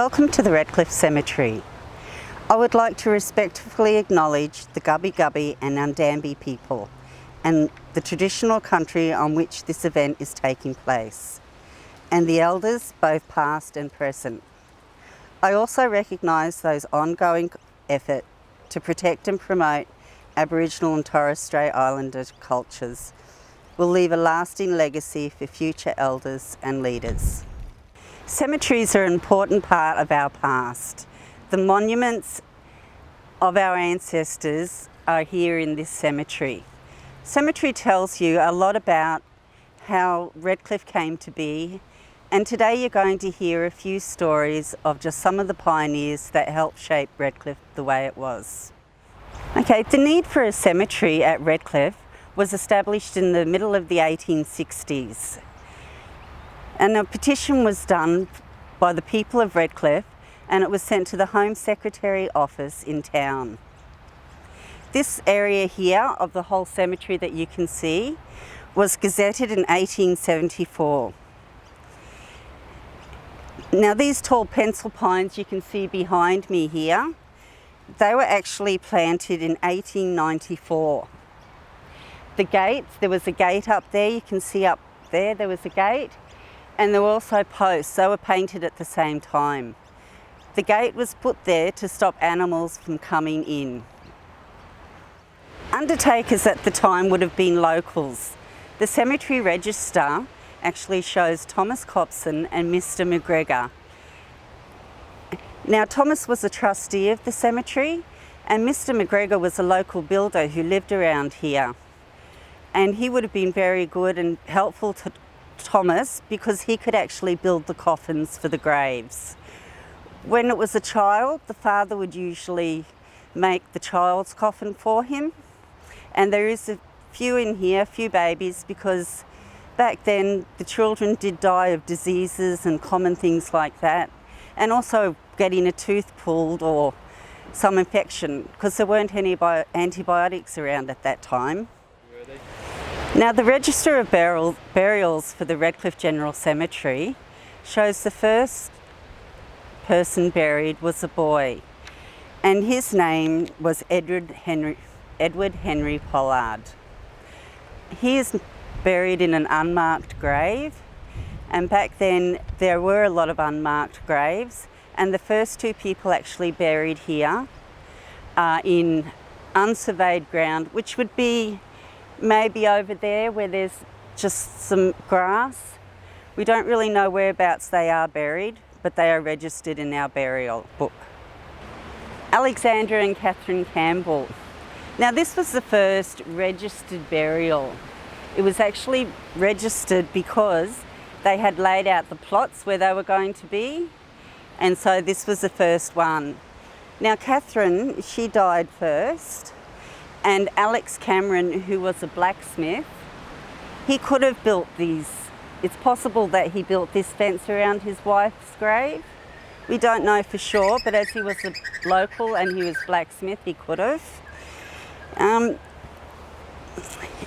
Welcome to the Redcliffe Cemetery. I would like to respectfully acknowledge the Gubbi Gubbi and Undambi people and the traditional country on which this event is taking place, and the elders both past and present. I also recognise those ongoing effort to protect and promote Aboriginal and Torres Strait Islander cultures will leave a lasting legacy for future elders and leaders. Cemeteries are an important part of our past. The monuments of our ancestors are here in this cemetery. Cemetery tells you a lot about how Redcliffe came to be, and today you're going to hear a few stories of just some of the pioneers that helped shape Redcliffe the way it was. Okay, the need for a cemetery at Redcliffe was established in the middle of the 1860s. And a petition was done by the people of Redcliffe, and it was sent to the Home Secretary office in town. This area here of the whole cemetery that you can see was gazetted in 1874. Now these tall pencil pines you can see behind me here, they were actually planted in 1894. The gates, there was a gate up there, you can see up there was a gate. And there were also posts, they were painted at the same time. The gate was put there to stop animals from coming in. Undertakers at the time would have been locals. The cemetery register actually shows Thomas Copson and Mr. McGregor. Now Thomas was a trustee of the cemetery, and Mr. McGregor was a local builder who lived around here. And he would have been very good and helpful to Thomas because he could actually build the coffins for the graves. When it was a child, the father would usually make the child's coffin for him. And there is a few in here, a few babies, because back then the children did die of diseases and common things like that. And also getting a tooth pulled or some infection, because there weren't any antibiotics around at that time. Were they? Now the register of burials for the Redcliffe General Cemetery shows the first person buried was a boy, and his name was Edward Henry Pollard. He is buried in an unmarked grave, and back then there were a lot of unmarked graves, and the first two people actually buried here are in unsurveyed ground, which would be maybe over there where there's just some grass. We don't really know whereabouts they are buried, but they are registered in our burial book. Alexander and Katherine Campbell. Now this was the first registered burial. It was actually registered because they had laid out the plots where they were going to be, and so this was the first one. Now Katherine, she died first, and Alex Cameron, who was a blacksmith, he could have built these. It's possible that he built this fence around his wife's grave. We don't know for sure, but as he was a local and he was blacksmith, he could have.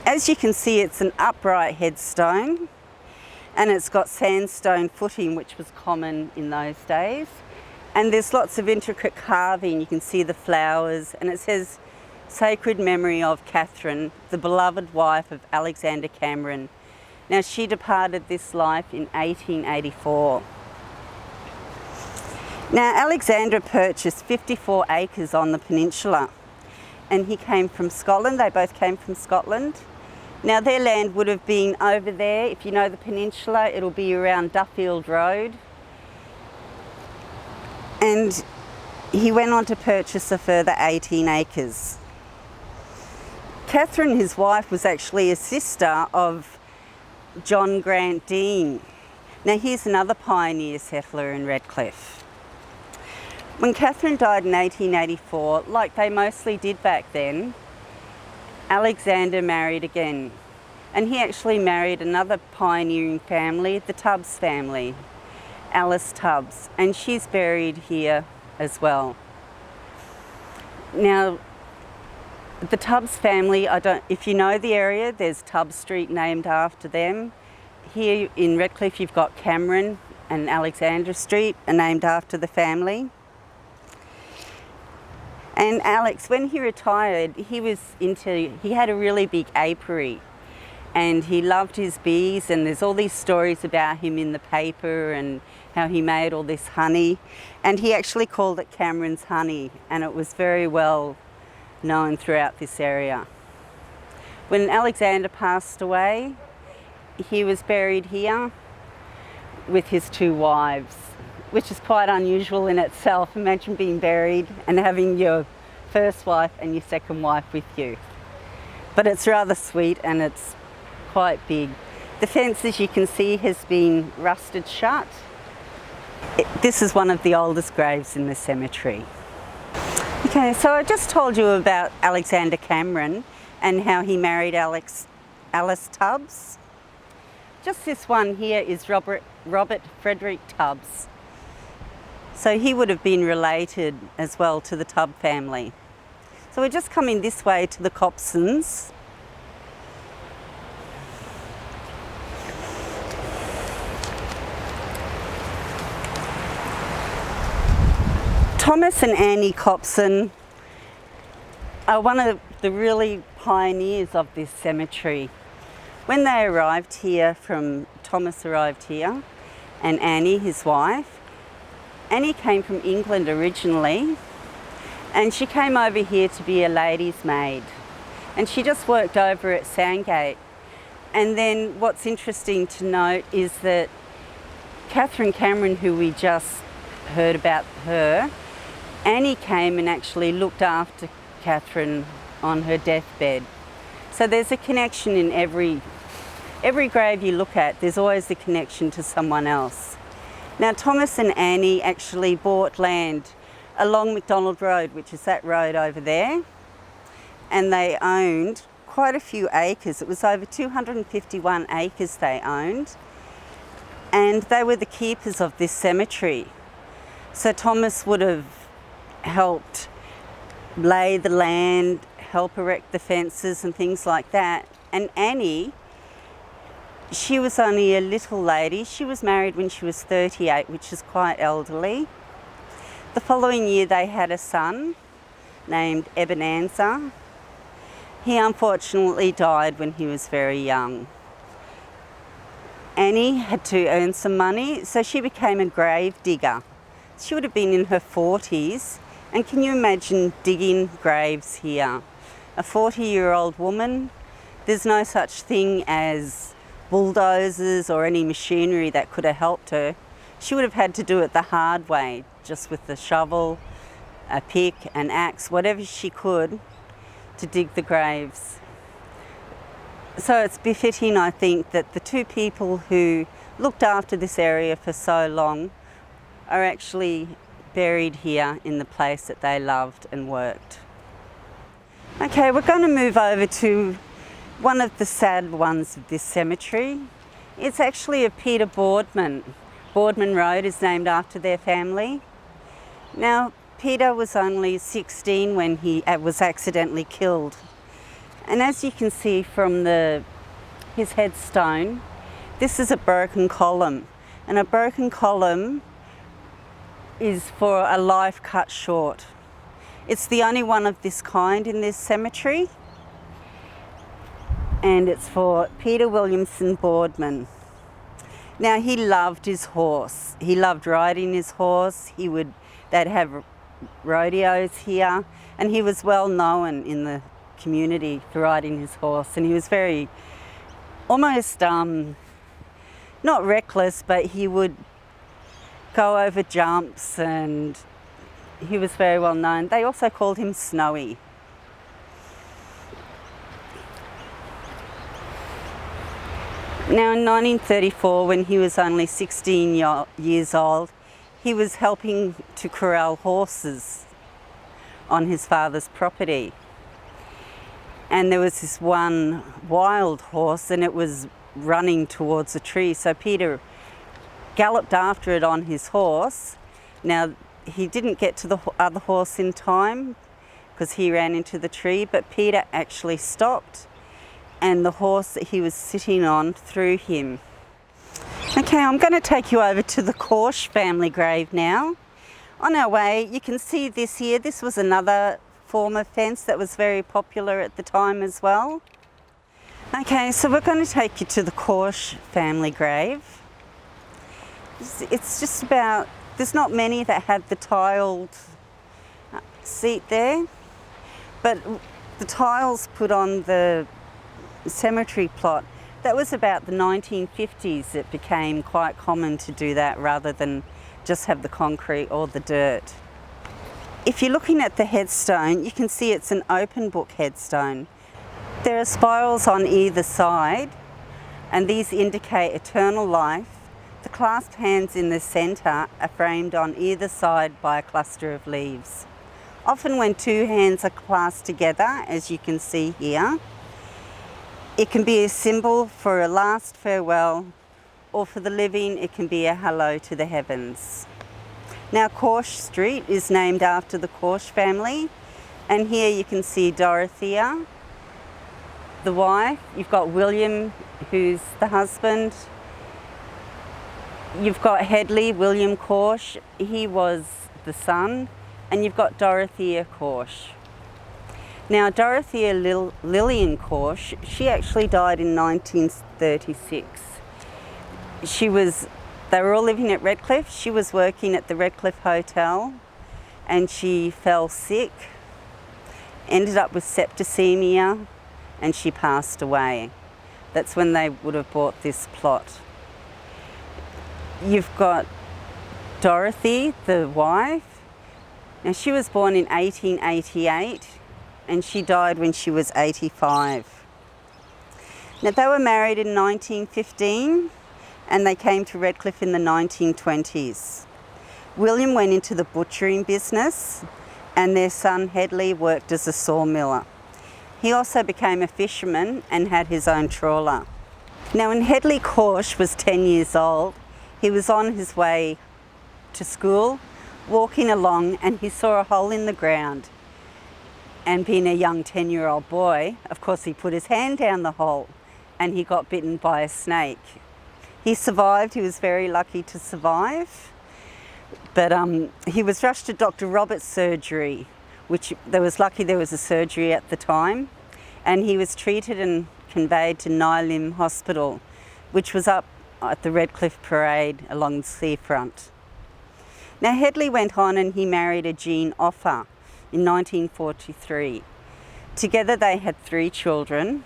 As you can see, it's an upright headstone, and it's got sandstone footing, which was common in those days. And there's lots of intricate carving. You can see the flowers, and it says, "Sacred memory of Katherine, the beloved wife of Alexander Cameron." Now she departed this life in 1884. Now Alexander purchased 54 acres on the peninsula, and he came from Scotland. They both came from Scotland. Now their land would have been over there. If you know the peninsula, it'll be around Duffield Road. And he went on to purchase a further 18 acres. Katherine, his wife, was actually a sister of John Grant Dean. Now here's another pioneer settler in Redcliffe. When Katherine died in 1884, like they mostly did back then, Alexander married again. And he actually married another pioneering family, the Tubbs family, Alice Tubbs, and she's buried here as well. Now, the Tubbs family, if you know the area, there's Tubbs Street named after them. Here in Redcliffe you've got Cameron and Alexandra Street are named after the family. And Alex, when he retired, he had a really big apiary, and he loved his bees, and there's all these stories about him in the paper and how he made all this honey, and he actually called it Cameron's honey, and it was very well known throughout this area. When Alexander passed away, he was buried here with his 2 wives, which is quite unusual in itself. Imagine being buried and having your first wife and your second wife with you. But it's rather sweet, and it's quite big. The fence, as you can see, has been rusted shut. This is one of the oldest graves in the cemetery. Okay, so I just told you about Alexander Cameron and how he married Alice Tubbs. Just this one here is Robert Frederick Tubbs. So he would have been related as well to the Tubb family. So we're just coming this way to the Copsons. Thomas and Annie Copson are one of the really pioneers of this cemetery. When they arrived here Thomas arrived here, and Annie, his wife. Annie came from England originally, and she came over here to be a lady's maid. And she just worked over at Sandgate. And then what's interesting to note is that Katherine Cameron, who we just heard about her, Annie came and actually looked after Katherine on her deathbed. So there's a connection in every grave you look at. There's always a connection to someone else. Now, Thomas and Annie actually bought land along McDonald Road, which is that road over there, and they owned quite a few acres. It was over 251 acres they owned, and they were the keepers of this cemetery. So Thomas would have helped lay the land, help erect the fences and things like that. And Annie, she was only a little lady. She was married when she was 38, which is quite elderly. The following year they had a son named Ebenezer. He unfortunately died when he was very young. Annie had to earn some money, so she became a grave digger. She would have been in her 40s, and can you imagine digging graves here? A 40-year-old woman, there's no such thing as bulldozers or any machinery that could have helped her. She would have had to do it the hard way, just with the shovel, a pick, an axe, whatever she could to dig the graves. So it's befitting, I think, that the 2 people who looked after this area for so long are actually buried here in the place that they loved and worked. Okay, we're going to move over to one of the sad ones of this cemetery. It's actually a Peter Boardman. Boardman Road is named after their family. Now, Peter was only 16 when he was accidentally killed. And as you can see from his headstone, this is a broken column. And a broken column is for a life cut short. It's the only one of this kind in this cemetery, and it's for Peter Williamson Boardman. Now, he loved his horse. He loved riding his horse. They'd have rodeos here, and he was well known in the community for riding his horse, and he was very, almost, not reckless, but he would go over jumps, and he was very well known. They also called him Snowy. Now, in 1934, when he was only 16 years old, he was helping to corral horses on his father's property. And there was this one wild horse, and it was running towards a tree. So Peter galloped after it on his horse. Now, he didn't get to the other horse in time because he ran into the tree, but Peter actually stopped, and the horse that he was sitting on threw him. Okay, I'm going to take you over to the Corsh family grave now. On our way, you can see this here. This was another form of fence that was very popular at the time as well. Okay, so we're going to take you to the Corsh family grave. It's just about, there's not many that have the tiled seat there, but the tiles put on the cemetery plot, that was about the 1950s. It became quite common to do that rather than just have the concrete or the dirt. If you're looking at the headstone, you can see it's an open book headstone. There are spirals on either side, and these indicate eternal life. The clasped hands in the centre are framed on either side by a cluster of leaves. Often when two hands are clasped together, as you can see here, it can be a symbol for a last farewell, or for the living, it can be a hello to the heavens. Now, Corsh Street is named after the Corsh family, and here you can see Dorothea, the wife. You've got William, who's the husband. You've got Hedley, William Corsh, he was the son, and you've got Dorothea Corsh. Now, Dorothea Lillian Corsh, she actually died in 1936. They were all living at Redcliffe. She was working at the Redcliffe Hotel and she fell sick, ended up with septicemia, and she passed away. That's when they would have bought this plot. You've got Dorothy, the wife. Now, she was born in 1888 and she died when she was 85. Now, they were married in 1915 and they came to Redcliffe in the 1920s. William went into the butchering business and their son Hedley worked as a sawmiller. He also became a fisherman and had his own trawler. Now, when Hedley Corsh was 10 years old, he was on his way to school, walking along, and he saw a hole in the ground. And being a young 10-year-old boy, of course, he put his hand down the hole and he got bitten by a snake. He survived. He was very lucky to survive. But he was rushed to Dr. Roberts' surgery, which there was a surgery at the time, and he was treated and conveyed to Nylim Hospital, which was up at the Redcliffe Parade along the seafront. Now, Hedley went on and he married a Jean Offa in 1943. Together they had 3 children,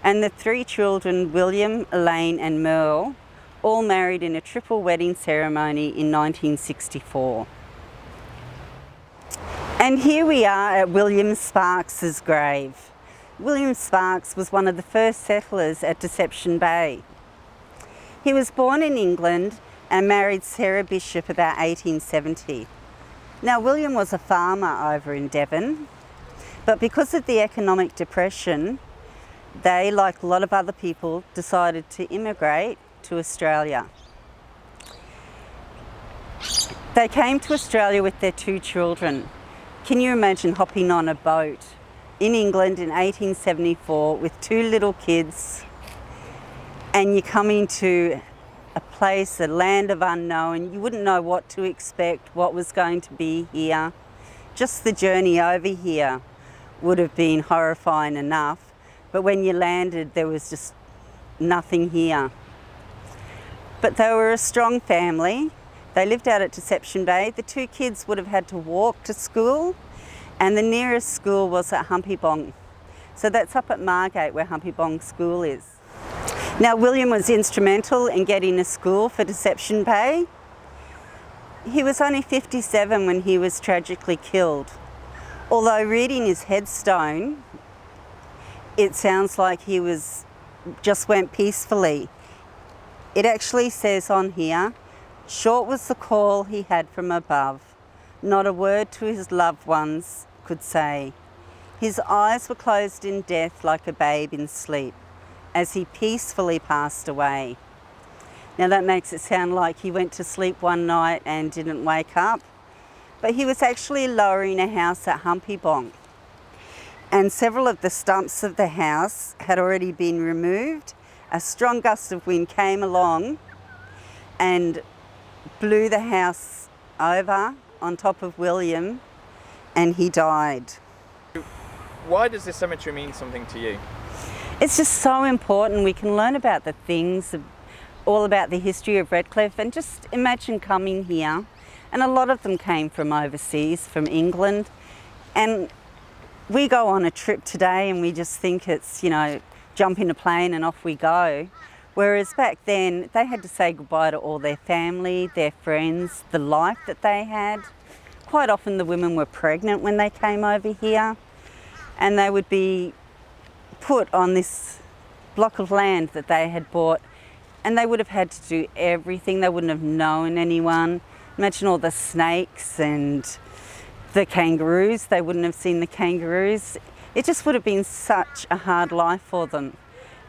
and the 3 children, William, Elaine and Merle, all married in a triple wedding ceremony in 1964. And here we are at William Sparks's grave. William Sparks was one of the first settlers at Deception Bay. He was born in England and married Sarah Bishop about 1870. Now, William was a farmer over in Devon, but because of the economic depression, they, like a lot of other people, decided to immigrate to Australia. They came to Australia with their 2 children. Can you imagine hopping on a boat in England in 1874 with 2 little kids, and you're coming to a place, a land of unknown. You wouldn't know what to expect, what was going to be here. Just the journey over here would have been horrifying enough, but when you landed, there was just nothing here. But they were a strong family. They lived out at Deception Bay. The 2 kids would have had to walk to school, and the nearest school was at Humpybong. So that's up at Margate, where Humpybong School is. Now, William was instrumental in getting a school for Deception Bay. He was only 57 when he was tragically killed. Although reading his headstone, it sounds like he just went peacefully. It actually says on here, "Short was the call he had from above. Not a word to his loved ones could say. His eyes were closed in death like a babe in sleep, as he peacefully passed away." Now, that makes it sound like he went to sleep one night and didn't wake up, but he was actually lowering a house at Humpybong, and several of the stumps of the house had already been removed. A strong gust of wind came along and blew the house over on top of William, and he died. Why does this cemetery mean something to you? It's just so important. We can learn about the things, all about the history of Redcliffe, and just imagine coming here. And a lot of them came from overseas, from England. And we go on a trip today and we just think it's, jump in a plane and off we go. Whereas back then, they had to say goodbye to all their family, their friends, the life that they had. Quite often the women were pregnant when they came over here, and they would be put on this block of land that they had bought, and they would have had to do everything. They wouldn't have known anyone. Imagine all the snakes and the kangaroos. They wouldn't have seen the kangaroos. It just would have been such a hard life for them.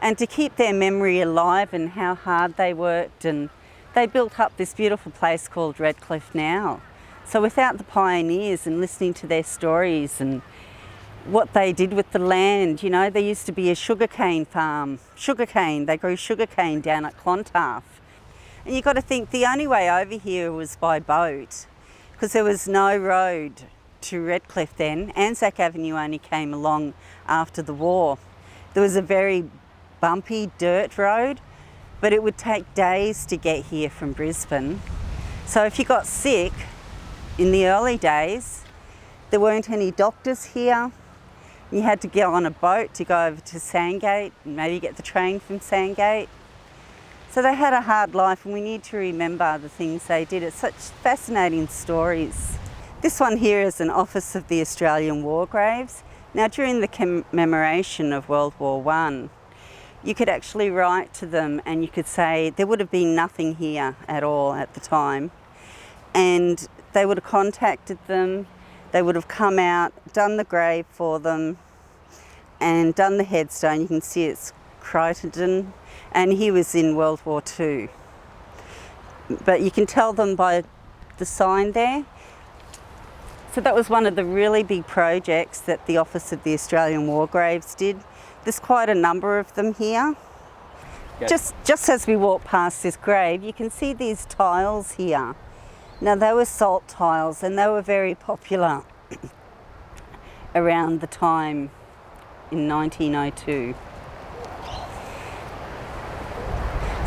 And to keep their memory alive and how hard they worked, and they built up this beautiful place called Redcliffe now. So without the pioneers and listening to their stories and what they did with the land, there used to be a sugarcane farm. They grew sugarcane down at Clontarf. And you've got to think the only way over here was by boat, because there was no road to Redcliffe then. Anzac Avenue only came along after the war. There was a very bumpy dirt road, but it would take days to get here from Brisbane. So if you got sick in the early days, there weren't any doctors here. You had to get on a boat to go over to Sandgate and maybe get the train from Sandgate. So they had a hard life, and we need to remember the things they did. It's such fascinating stories. This one here is an office of the Australian War Graves. Now, during the commemoration of World War I, you could actually write to them and you could say there would have been nothing here at all at the time. And they would have contacted them, they would have come out, done the grave for them and done the headstone. You can see it's Croydon, and he was in World War II. But you can tell them by the sign there. So that was one of the really big projects that the Office of the Australian War Graves did. There's quite a number of them here. Yes. Just as we walk past this grave, you can see these tiles here. Now, they were salt tiles, and they were very popular around the time in 1902.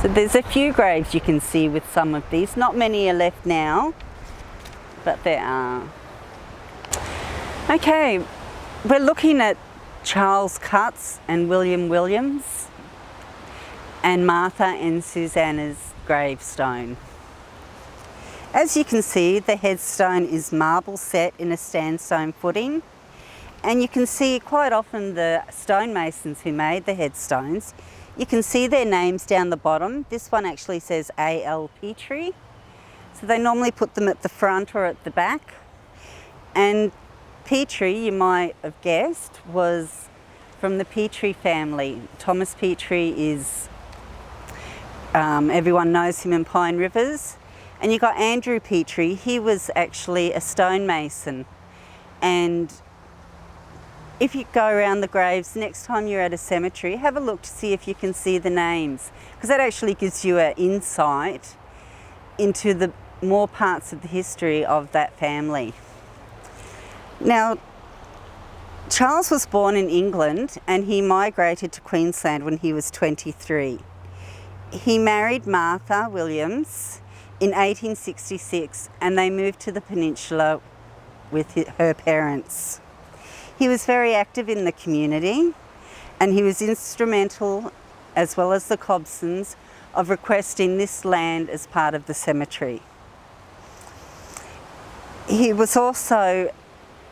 So there's a few graves you can see with some of these. Not many are left now, but there are. Okay, we're looking at Charles Cutts and William Williams and Martha and Susanna's gravestone. As you can see, the headstone is marble set in a sandstone footing, and you can see quite often the stonemasons who made the headstones, you can see their names down the bottom. This one actually says A.L. Petrie, so they normally put them at the front or at the back. And Petrie, you might have guessed, was from the Petrie family. Thomas Petrie is, everyone knows him in Pine Rivers. And you got Andrew Petrie, he was actually a stonemason. And if you go around the graves, next time you're at a cemetery, have a look to see if you can see the names, because that actually gives you an insight into the more parts of the history of that family. Now, Charles was born in England and he migrated to Queensland when he was 23. He married Martha Williams in 1866 and they moved to the peninsula with her parents. He was very active in the community and he was instrumental, as well as the Copsons, of requesting this land as part of the cemetery. He was also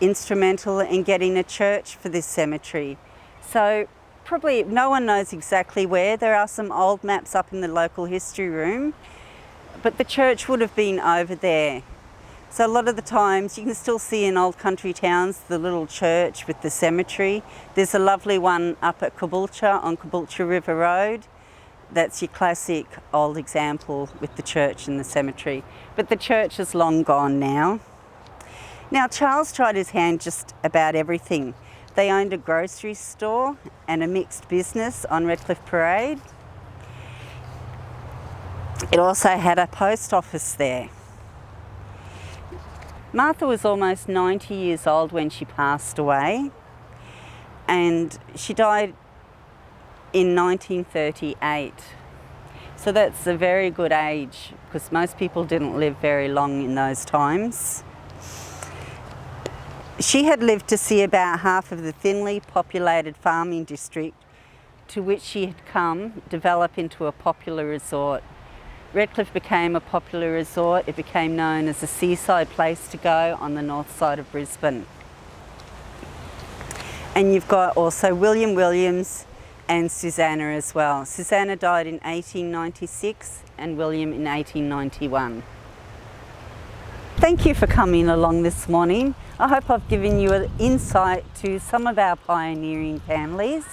instrumental in getting a church for this cemetery. So probably no one knows exactly where. There are some old maps up in the local history room, but the church would have been over there. So a lot of the times you can still see in old country towns the little church with the cemetery. There's a lovely one up at Caboolture on Caboolture River Road. That's your classic old example with the church and the cemetery. But the church is long gone now. Now, Charles tried his hand just about everything. They owned a grocery store and a mixed business on Redcliffe Parade. It also had a post office there. Martha was almost 90 years old when she passed away, and she died in 1938. So that's a very good age, because most people didn't live very long in those times. She had lived to see about half of the thinly populated farming district to which she had come develop into a popular resort. Redcliffe became a popular resort. It became known as a seaside place to go on the north side of Brisbane. And you've got also William Williams and Susanna as well. Susanna died in 1896 and William in 1891. Thank you for coming along this morning. I hope I've given you an insight to some of our pioneering families.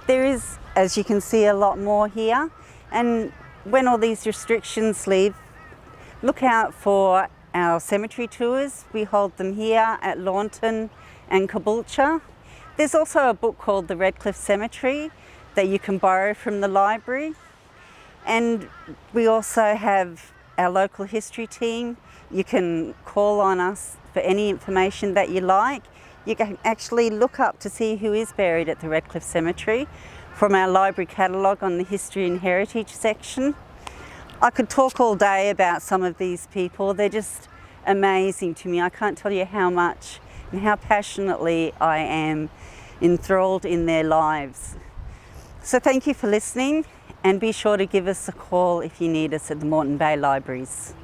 There is, as you can see, a lot more here, and when all these restrictions leave, look out for our cemetery tours. We hold them here at Launton and Caboolture. There's also a book called The Redcliffe Cemetery that you can borrow from the library. And we also have our local history team. You can call on us for any information that you like. You can actually look up to see who is buried at the Redcliffe Cemetery from our library catalogue on the History and Heritage section. I could talk all day about some of these people. They're just amazing to me. I can't tell you how much and how passionately I am enthralled in their lives. So thank you for listening, and be sure to give us a call if you need us at the Moreton Bay Libraries.